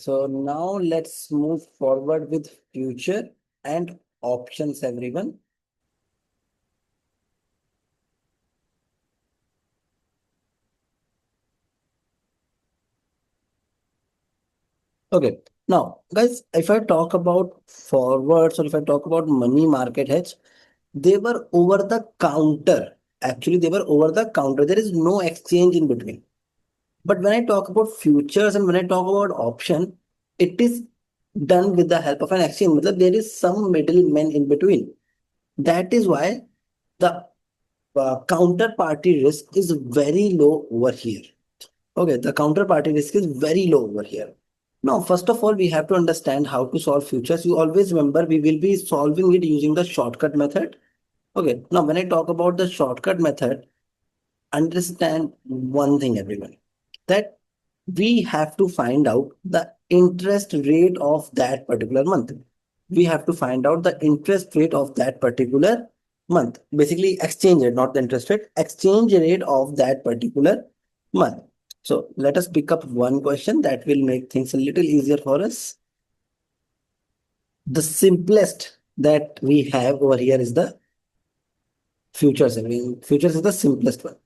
So now let's move forward with future and options, everyone. Okay, now guys, if I talk about forwards or if I talk about money market hedge, they were over the counter. Actually, they were over the counter. There is no exchange in between. But when I talk about futures and when I talk about option, it is done with the help of an exchange. Matlab, there is some middleman in between. That is why the counterparty risk is very low over here. Okay, the counterparty risk is very low over here. Now, first of all, we have to understand how to solve futures. You always remember we will be solving it using the shortcut method. Okay, now when I talk about the shortcut method, understand one thing, everyone, that we have to find out the interest rate of that particular month. We have to find out the interest rate of that particular month. Basically, exchange rate, not the interest rate, exchange rate of that particular month. So let us pick up one question that will make things a little easier for us. The simplest that we have over here is the futures. I mean, futures is the simplest one.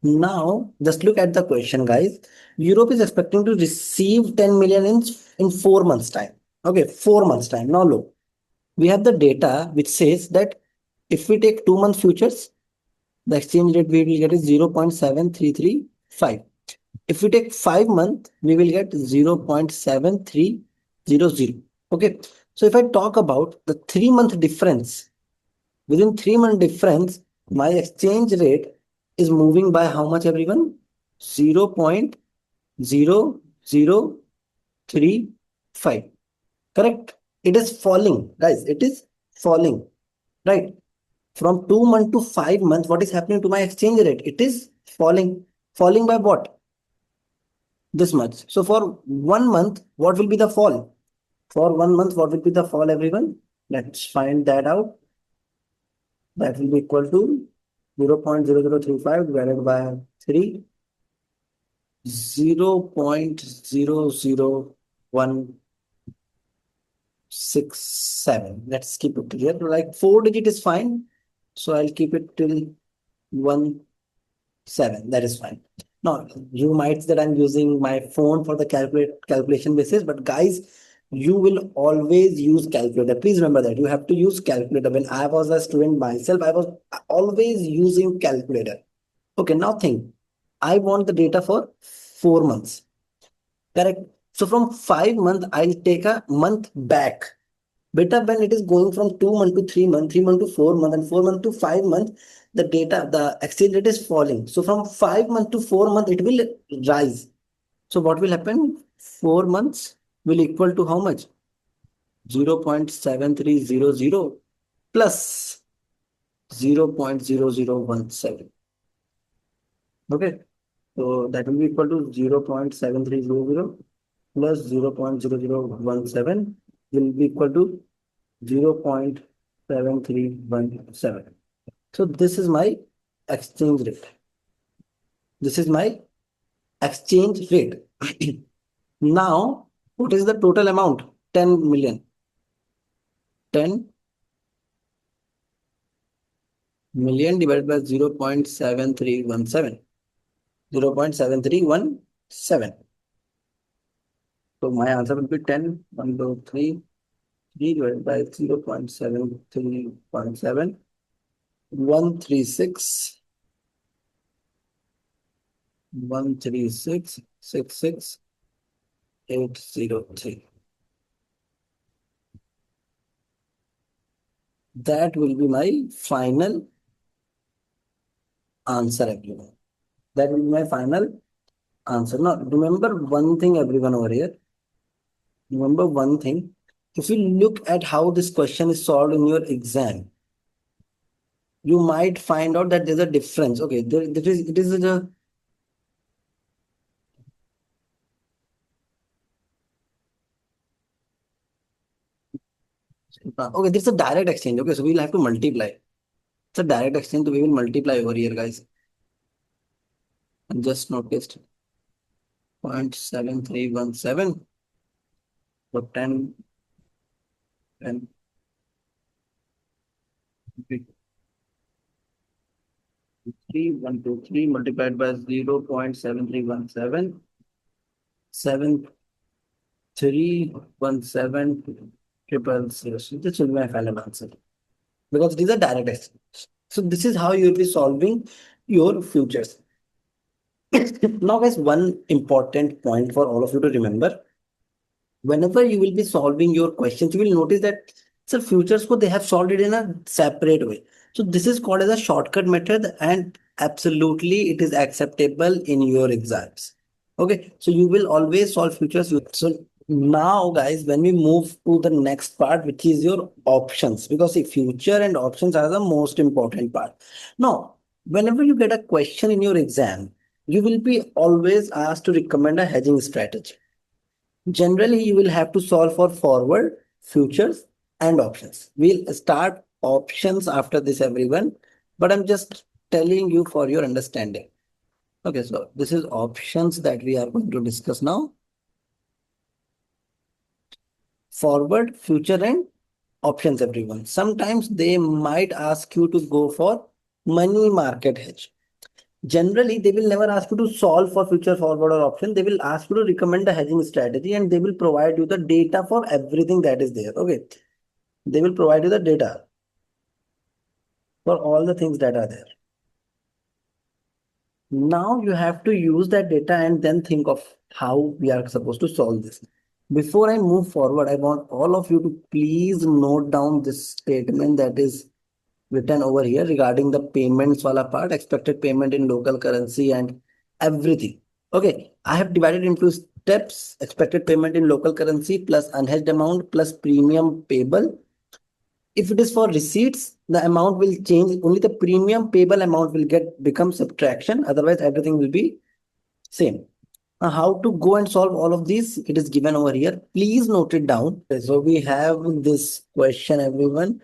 Now, just look at the question, guys. Europe is expecting to receive 10 million in 4 months' time. Okay, 4 months' time. Now, look, we have the data which says that if we take 2 month futures, the exchange rate we will get is 0.7335. If we take 5 month, we will get 0.7300. Okay, so if I talk about the 3 month difference, within 3 month difference, my exchange rate is moving by how much, everyone? 0.0035. Correct? It is falling, guys. It is falling, right? From 2 month to 5 months, what is happening to my exchange rate? It is falling. Falling by what? This much. So for 1 month, what will be the fall? For 1 month, what will be the fall, everyone? Let's find that out. That will be equal to 0.0035 divided by 3, 0.00167. Let's keep it here. Like 4 digit is fine. So I'll keep it till 17. That is fine. Now, you might say that I'm using my phone for the calculation basis, but guys, you will always use calculator. Please remember that you have to use calculator. When I was a student myself, I was always using calculator. Okay, now think. I want the data for 4 months. Correct. So from 5 months, I'll take a month back. Beta, when it is going from 2 months to 3 months, 3 months to 4 months, and 4 months to 5 months, the data, the exchange rate is falling. So from 5 months to 4 months, it will rise. So what will happen? 4 months will equal to how much? 0.7300 plus 0.0017. Okay. So that will be equal to 0.7300 plus 0.0017 will be equal to 0.7317. So this is my exchange rate. This is my exchange rate. Now, what is the total amount? 10 million. 10 million divided by 0.7317. 0.7317. So my answer will be 10, 1, 2, 3, 3 divided by 0.7317, 136, 136,66803. That will be my final answer, everyone. That will be my final answer. Now, remember one thing, everyone over here. Remember one thing. If you look at how this question is solved in your exam, you might find out that there's a difference. Okay, it is a okay, this is a direct exchange. Okay, so we'll have to multiply. It's a direct exchange, so we will multiply over here, guys. And just noticed 0.7317 So 10 and 3 multiplied by 0.7317 7317 triple zero. So this will be my final answer because these are direct estimates. So this is how you will be solving your futures. Now, guys, one important point for all of you to remember: whenever you will be solving your questions, you will notice that sir, futures ko they have solved it in a separate way. So this is called as a shortcut method, and absolutely it is acceptable in your exams. Okay, so you will always solve futures. So now, guys, when we move to the next part, which is your options, because see, future and options are the most important part. Now, whenever you get a question in your exam, you will be always asked to recommend a hedging strategy. Generally, you will have to solve for forward, futures, and options. We'll start options after this, everyone, but I'm just telling you for your understanding. Okay, so this is options that we are going to discuss now. Forward, future, and options, everyone. Sometimes they might ask you to go for money market hedge. Generally, they will never ask you to solve for future, forward, or option. They will ask you to recommend a hedging strategy, and they will provide you the data for everything that is there. Okay, they will provide you the data for all the things that are there. Now you have to use that data and then think of how we are supposed to solve this. Before I move forward, I want all of you to please note down this statement that is written over here regarding the payments wala part, expected payment in local currency and everything. Okay, I have divided into steps: expected payment in local currency plus unhedged amount plus premium payable. If it is for receipts, the amount will change. Only the premium payable amount will get become subtraction. Otherwise, everything will be same. Now, how to go and solve all of these? It is given over here. Please note it down. Okay, so we have this question, everyone.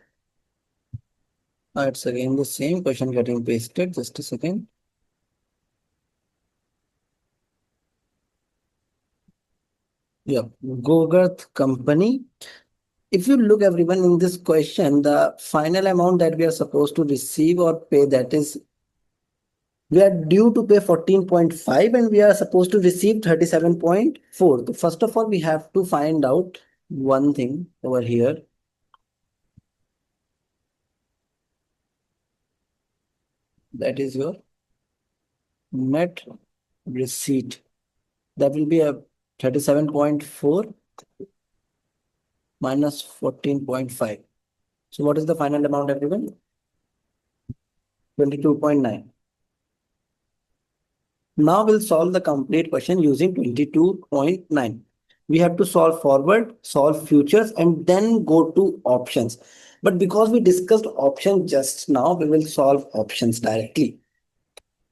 It's again the same question getting pasted. Just a second. Yeah, Gogarth company. If you look, everyone, in this question, the final amount that we are supposed to receive or pay, that is, we are due to pay 14.5 and we are supposed to receive 37.4. So first of all, we have to find out one thing over here. That is your net receipt. That will be a 37.4 minus 14.5. So what is the final amount, everyone? 22.9. Now we'll solve the complete question using 22.9. We have to solve forward, solve futures, and then go to options. But because we discussed options just now, we will solve options directly.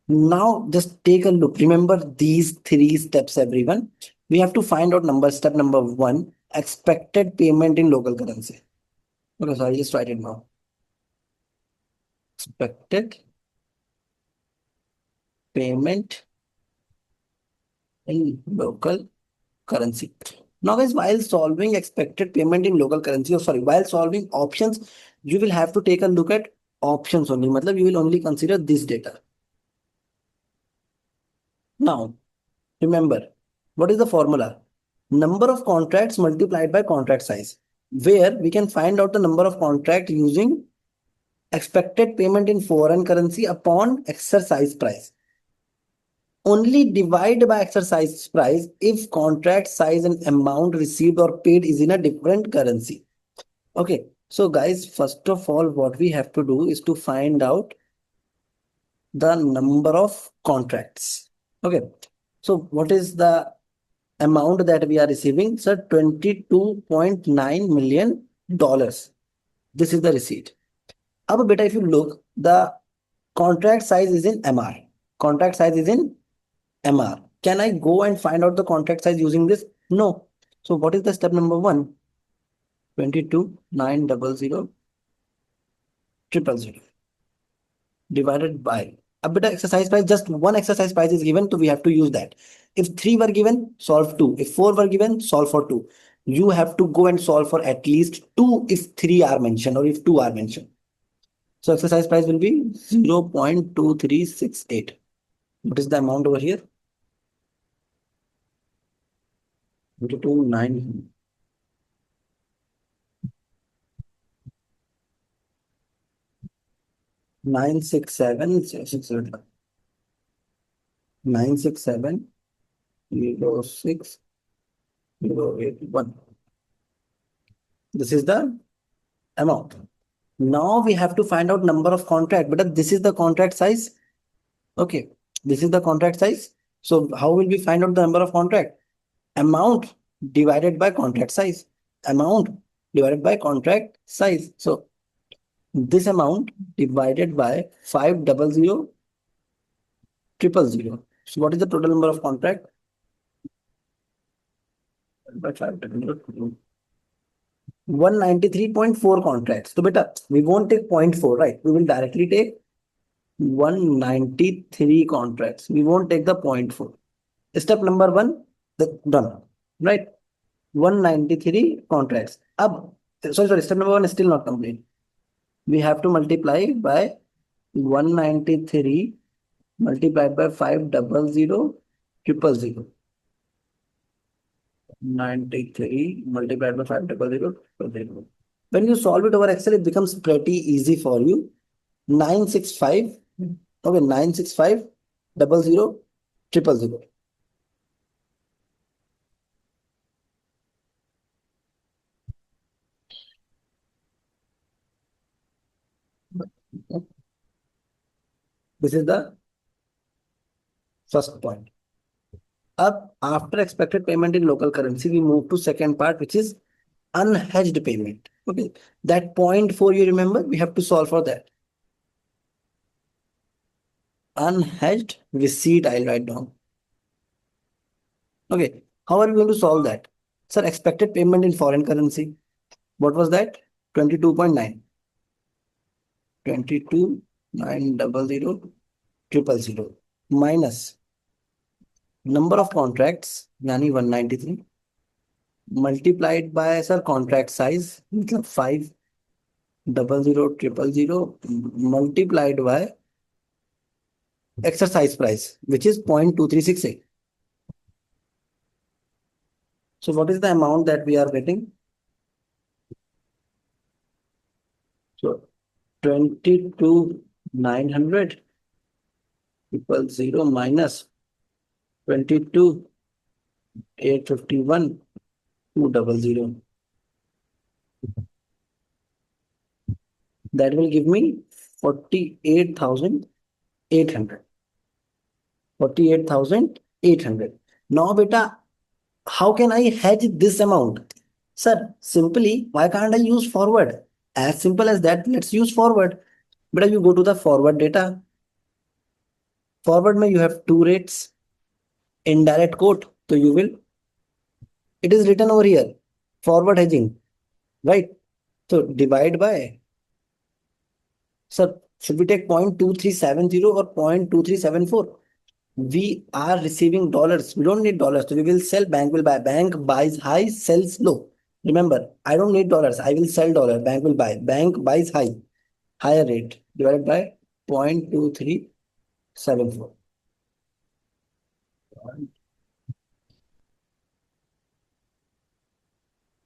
Now just take a look. Remember these three steps, everyone. We have to find out step number one, expected payment in local currency. Okay, so I'll just write it now. Expected payment in local currency. Now, guys, while solving expected payment in local currency, or sorry, while solving options, you will have to take a look at options only. Matlab, you will only consider this data. Now, remember, what is the formula? Number of contracts multiplied by contract size, where we can find out the number of contract using expected payment in foreign currency upon exercise price. Only divide by exercise price if contract size and amount received or paid is in a different currency. Okay, so guys, first of all, what we have to do is to find out the number of contracts. Okay, so what is the amount that we are receiving? So $22.9 million. This is the receipt. Now, beta, if you look, the contract size is in MR. Contract size is in MR. Can I go and find out the contract size using this? No. So what is the step number one? 22,900,000 divided by a bit of exercise price. Just one exercise price is given, so we have to use that. If three were given, solve two. If four were given, solve for two. you have to go and solve for at least 2 if 3 are mentioned or if 2 are mentioned. So exercise price will be 0.2368. What is the amount over here? 0.29. 967 967 06 081. This is the amount. Now we have to find out number of contract, but this is the contract size. Okay, this is the contract size. So how will we find out the number of contract? Amount divided by contract size. Amount divided by contract size. So this amount divided by 500 000. So what is the total number of contract? By 500 193.4 contracts. So beta, we won't take 0.4, right? We will directly take 193 contracts. We won't take the 0.4. Step number 1, done, right? 193 contracts. Sorry, step number 1 is still not complete. We have to multiply by 193 multiplied by 500 000. 93 multiplied by 500 000. When you solve it over Excel, it becomes pretty easy for you. 965, okay, 965 00 000. This is the first point. After expected payment in local currency, we move to second part, which is unhedged payment. Okay, that 0.4 you remember, we have to solve for that. Unhedged receipt, I'll write down. Okay, how are we going to solve that? Sir, expected payment in foreign currency. What was that? 22.9. 22,900,000 minus number of contracts, yani 193, multiplied by, sir, contract size, 500,000 multiplied by exercise price, which is 0.2368. So what is the amount that we are getting? So 22,900 equals 0 minus 22,851 200. That will give me 48,800. 48,800. Now, beta, how can I hedge this amount? Sir, simply, why can't I use forward? As simple as that, let's use forward. Beta, you go to the forward data. Forward mein you have two rates. Indirect quote. So you will, it is written over here, forward hedging, right? So divide by, sir, should we take 0.2370 or 0.2374? We are receiving dollars. We don't need dollars. So we will sell, bank will buy. Bank buys high, sells low. Remember, I don't need dollars. I will sell dollar. Bank will buy. Bank buys high, higher rate divided by 0.2374.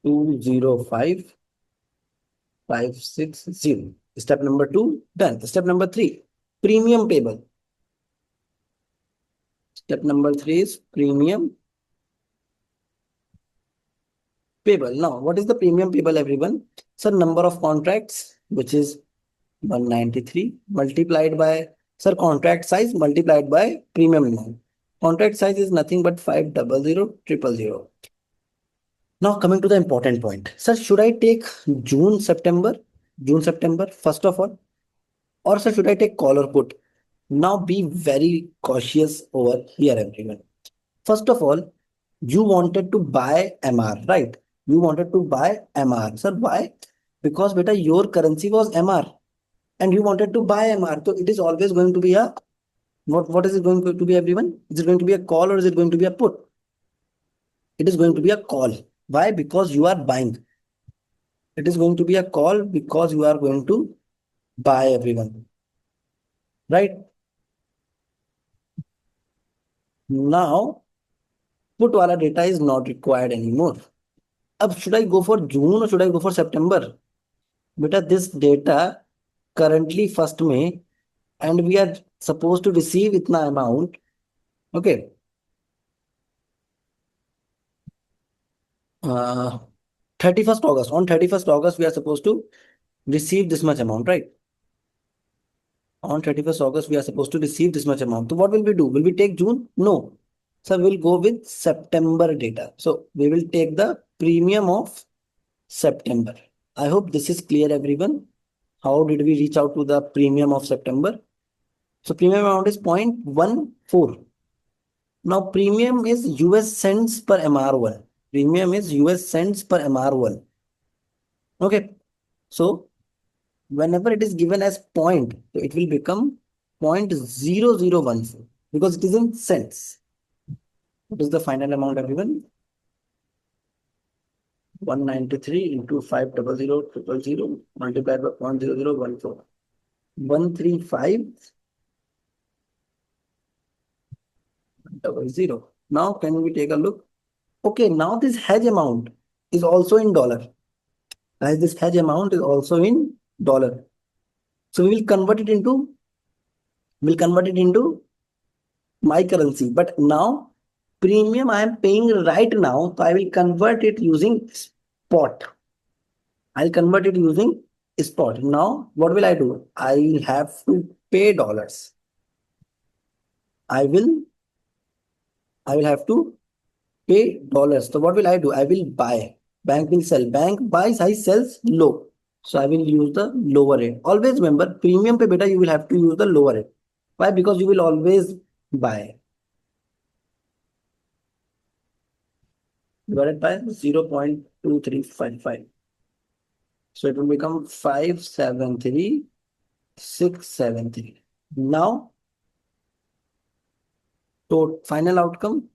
205,560. Step number 2, done. Step number 3, premium payable. Step number 3 is premium payable. Now, what is the premium payable, everyone? So, number of contracts, which is 193 multiplied by, sir, contract size multiplied by premium amount. Contract size is nothing but 500 000. Now, coming to the important point. Sir, should I take June, September, first of all? Or, sir, should I take call or put? Now, be very cautious over here, everyone. First of all, you wanted to buy MR, right? You wanted to buy MR. Sir, why? Because beta, your currency was MR and you wanted to buy MR. So it is always going to be a, what is it going to be, everyone? Is it going to be a call or is it going to be a put? It is going to be a call. Why? Because you are buying. It is going to be a call because you are going to buy everyone, right? Now, put wala data is not required anymore. Ab should I go for June or should I go for September? Beta, this data currently first May and we are supposed to receive itna amount. Okay. 31st August. On 31st August, we are supposed to receive this much amount, right? On 31st August, we are supposed to receive this much amount. So what will we do? Will we take June? No. So we'll go with September data. So we will take the premium of September. I hope this is clear, everyone. How did we reach out to the premium of September? So premium amount is 0.14. Now premium is US cents per MR1. Premium is US cents per MR1. Okay. So whenever it is given as point, so it will become 0.0014 because it is in cents. What is the final amount, everyone? 193 into 500,000 multiplied by 0.0014. 13500. Now can we take a look? Okay, now this hedge amount is also in dollar. Guys, this hedge amount is also in dollar. So we'll convert it into my currency. But now premium I am paying right now, so I will convert it using spot. I'll convert it using spot. Now, what will I do? I have to pay dollars. I will I will have to pay dollars. So what will I do? I will buy. Bank will sell. Bank buys, I sells low. So I will use the lower rate. Always remember, premium pay beta, you will have to use the lower rate. Why? Because you will always buy. Divided by 0.2355. So it will become 573,673. Now, to final outcome,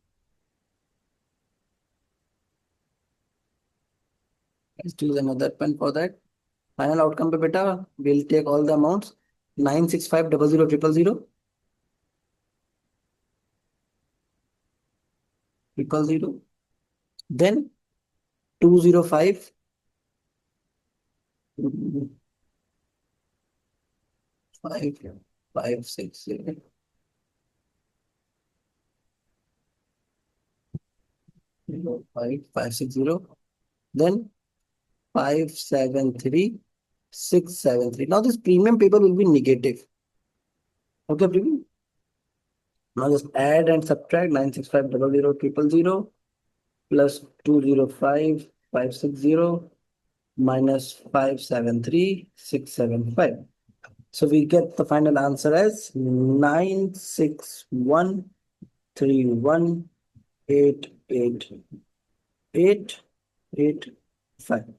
let's choose another pen for that. Final outcome pe beta, we'll take all the amounts. 965,000,000,000,000. Then 205. 5,560. 5,560. Then 573,673. Now this premium paper will be negative. Okay, premium. Now just add and subtract 965,000,000,000 plus 205,560 minus 573,675. So we get the final answer as 96131888885.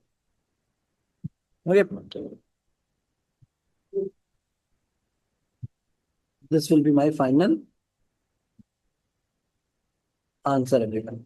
Okay. This will be my final answer, everyone.